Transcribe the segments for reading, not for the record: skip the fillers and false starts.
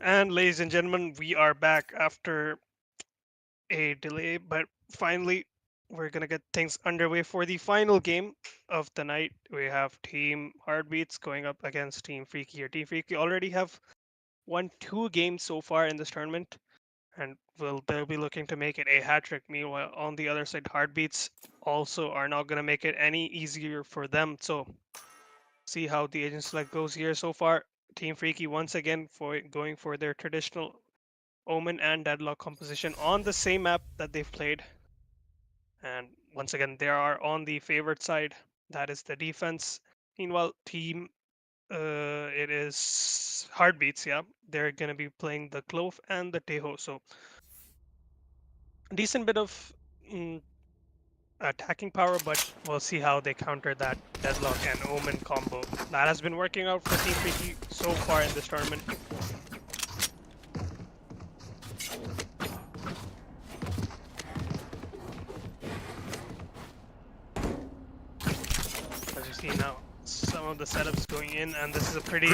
And ladies and gentlemen, we are back after a delay, but finally we're gonna get things underway for the final game of the night. We have Team Heartbeats going up against Team Freaky. Or Team Freaky already have won 2 games so far in this tournament, and they'll be looking to make it a hat trick. Meanwhile, on the other side, Heartbeats also are not gonna make it any easier for them. So see how the agent select goes here so far. Team Freaky once again for going for their traditional Omen and Deadlock composition on the same map that they've played. And once again, they are on the favored side. That is the defense. Meanwhile, team, it is Heartbeats, yeah. They're going to be playing the Clove and the Teho. So, decent bit of mm, attacking power, but we'll see how they counter that Deadlock and Omen combo. That has been working out for Team Freaky so far in this tournament. As you see now, some of the setups going in, and this is a pretty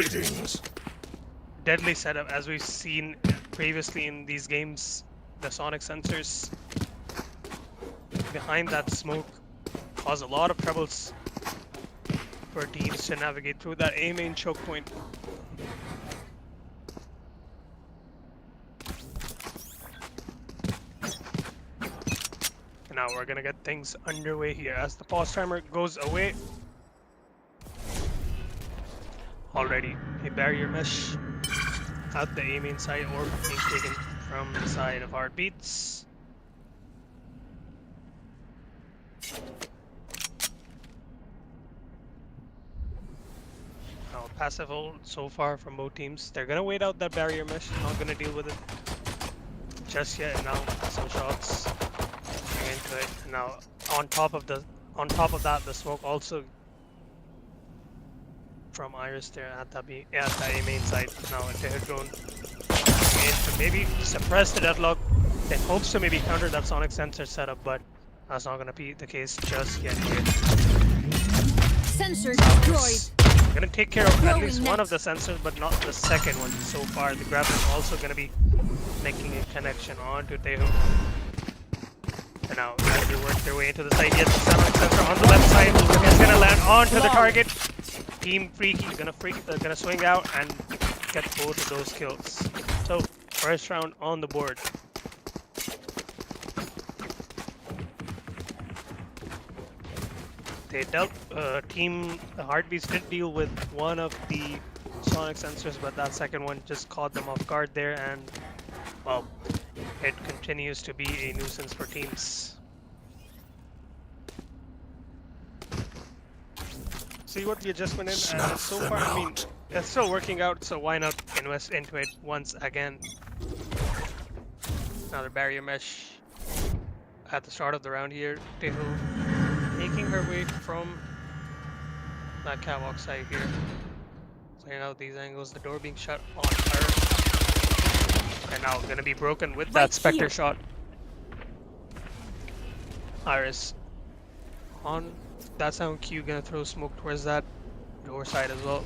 deadly setup as we've seen previously in these games. The sonic sensors behind that smoke cause a lot of troubles for teams to navigate through that A main choke point. And now we're gonna get things underway here as the pause timer goes away. Already a barrier mesh at the A main side, or being taken from the side of Heartbeats. Now passive hold so far from both teams. They're gonna wait out that barrier mesh, not gonna deal with it just yet. Now some shots into it. And now on top of that, the smoke also from Iris there at the A main side. Now a Teho drone to maybe suppress the Deadlock, then hopes to maybe counter that sonic sensor setup, but that's not gonna be the case just yet here. Sensor destroyed. Gonna take care of at least one of the sensors, but not the second one so far. The grab is also gonna be making a connection onto Teho. And now as they work their way into the side, yes, the sonic sensor on the left side is gonna land onto the target. Team Freaky gonna swing out and get both of those kills. So first round on the board. They dealt team Heartbeats did deal with one of the sonic sensors, but that second one just caught them off guard there, and well, it continues to be a nuisance for teams. See what the adjustment is, and so far, I mean, it's still working out, so why not invest into it once again. Another barrier mesh at the start of the round here. Teho making her way from that catwalk side here. Clearing out these angles, the door being shut on her. And now gonna be broken with that Spectre shot. Iris on that sound cue, gonna throw smoke towards that door side as well.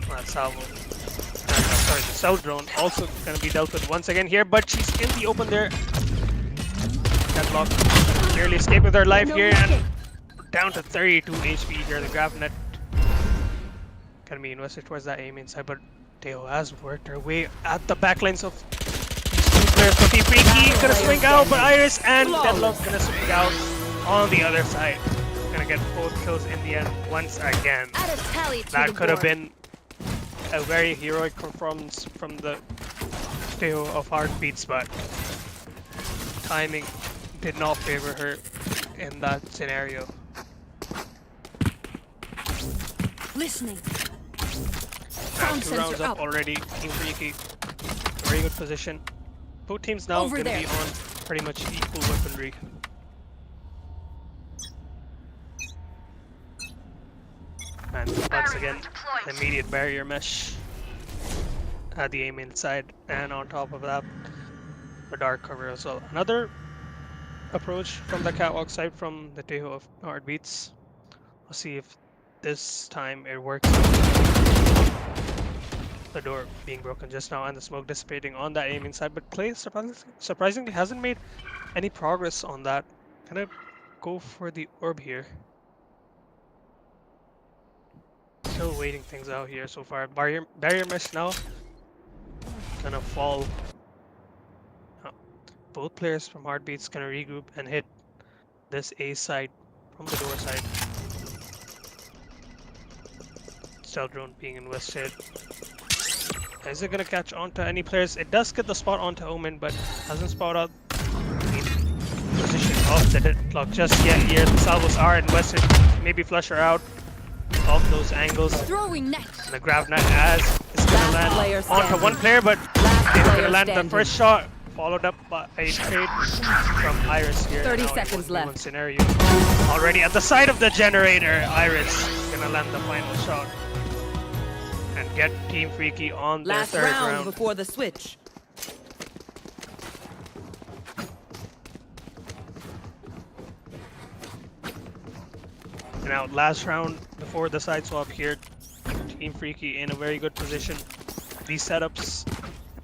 That's Salvo. Sorry, the cell drone also gonna be dealt with once again here, but she's in the open there. Deadlock nearly escaped with her life here, and down to 32 HP here. The GravNet gonna be invested towards that A main side, but Teho has worked her way at the backlines of these two players. So Team Freaky gonna swing out, but Iris and Deadlock gonna swing out on the other side. Gonna get both kills in the end once again. That could have been a very heroic performance from the Teho of Heartbeats, but timing did not favor her in that scenario. Listening. Now 2 rounds up already. Team Freaky, very good position. Both teams now gonna be on pretty much equal weaponry. And once again, an immediate barrier mesh at the A main side, and on top of that, a dark cover as well. Another approach from the catwalk side from the Teho of Heartbeats. We'll see if this time it works. the door being broken just now and the smoke dissipating on that aim inside. But Clay surprisingly hasn't made any progress on that. Gonna go for the orb here. Still waiting things out here so far. Barrier mesh now gonna fall. Both players from Heartbeat's gonna regroup and hit this A side from the door side. Stealth drone being invested. Is it gonna catch onto any players? It does get the spot onto Omen, but hasn't spot out the position of the deadlock just yet here. The salvos are invested. Maybe flush her out of those angles. Throwing net. And the grab net as it's gonna land onto one player, but it's gonna land the first shot, followed up by a trade from Iris here. 30 now seconds left. Scenario. Already at the side of the generator, Iris is gonna land the final shot and get Team Freaky on their Last third round before the switch. And now last round before the side swap here, Team Freaky in a very good position. These setups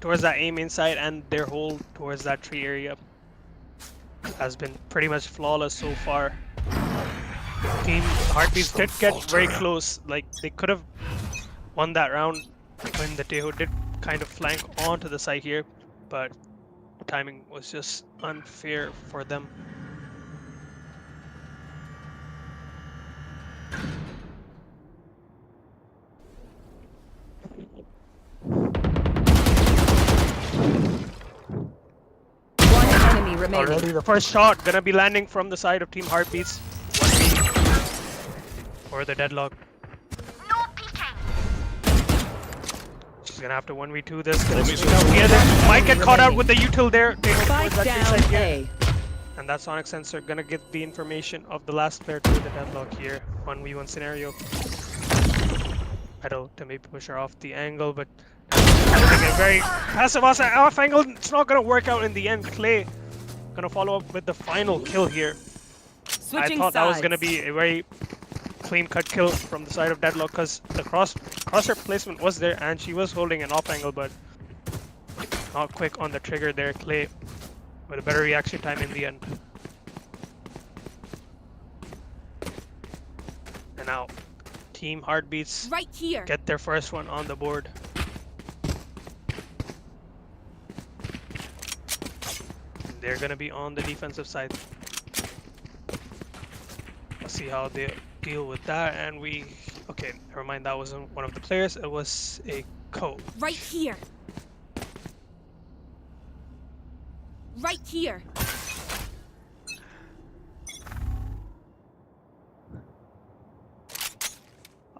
towards that aim inside and their hold towards that tree area has been pretty much flawless so far. Team Heartbeats did get very close, like they could have won that round when the Teho did kind of flank onto the side here, but the timing was just unfair for them. One enemy remaining. Already the first shot gonna be landing from the side of Team Heartbeats. 1v for the deadlock. She's gonna have to 1v2 this. Gonna swing out here. They might get caught out with the util there. Spike down A. And that sonic sensor gonna get the information of the last player to the deadlock here. 1v1 scenario. Idle to maybe push her off the angle, but a very passive off angle. It's not gonna work out in the end. Clay gonna follow up with the final kill here. Switching I thought that was gonna sides. be a very clean cut kill from the side of deadlock because the crosshair placement was there and she was holding an off angle, but not quick on the trigger there. Clay with a better reaction time in the end. And now Team Heartbeats Right here. get their first one on the board. They're gonna be on the defensive side. Let's see how they deal with that. And okay, never mind, that wasn't one of the players, it was a code. Right here. Right here.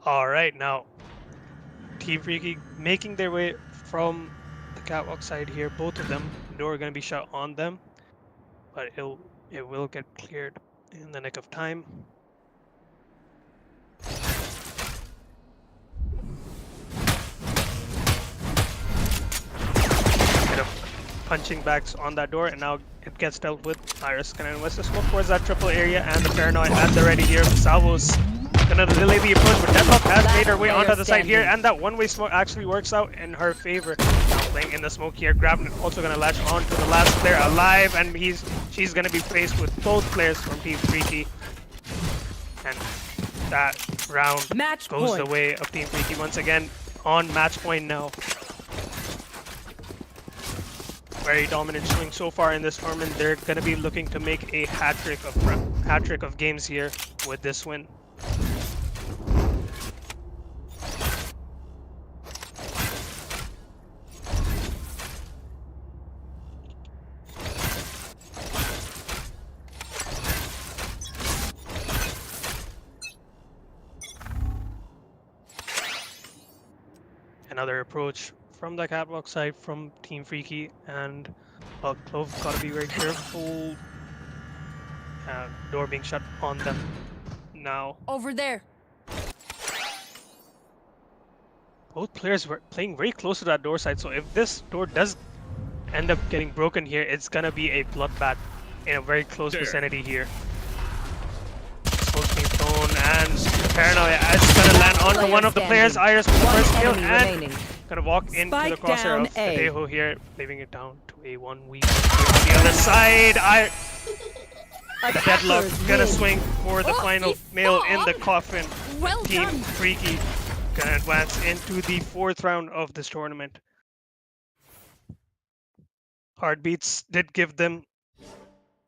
Alright, now Team Freaky making their way from the catwalk side here. Both of them, door are gonna be shot on them, but it will get cleared in the nick of time. Bit of punching backs on that door, and now it gets dealt with. Iris gonna invest the smoke towards that triple area, and the paranoid at the ready here. Salvos gonna delay the approach, but Deadlock has made her way onto the side here, and that one-way smoke actually works out in her favor. Now playing in the smoke here, Grabner also gonna latch on to the last player alive, and she's gonna be faced with both players from Team Freaky. And that round Match goes point. the way of Team Freaky once again on match point now. Very dominant showing so far in this tournament. They're gonna be looking to make a hat trick of games here with this win. Another approach from the catwalk side from Team Freaky, and Clove gotta be very careful. Door being shut on them now. Over there. Both players were playing very close to that door side, so if this door does end up getting broken here, it's gonna be a bloodbath in a very close vicinity here. Smoke being thrown And the paranoia is gonna land onto Player one of the players. standing. Iris with the One first kill enemy and remaining. gonna walk into the Spike crosshair down of A. Adejo here, leaving it down to a 1v. On the other side, the deadlock Attackers gonna win. swing for the final nail in the coffin. Well Team done. Freaky gonna advance into the fourth round of this tournament. Heartbeats did give them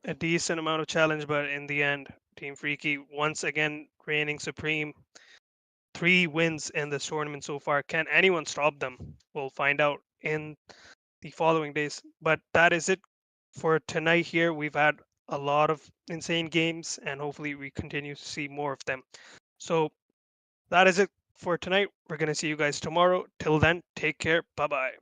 a decent amount of challenge, but in the end, Team Freaky once again reigning supreme. 3 wins in this tournament so far. Can anyone stop them? We'll find out in the following days. But that is it for tonight here. We've had a lot of insane games, and hopefully we continue to see more of them. So that is it for tonight. We're going to see you guys tomorrow. Till then, take care. Bye bye.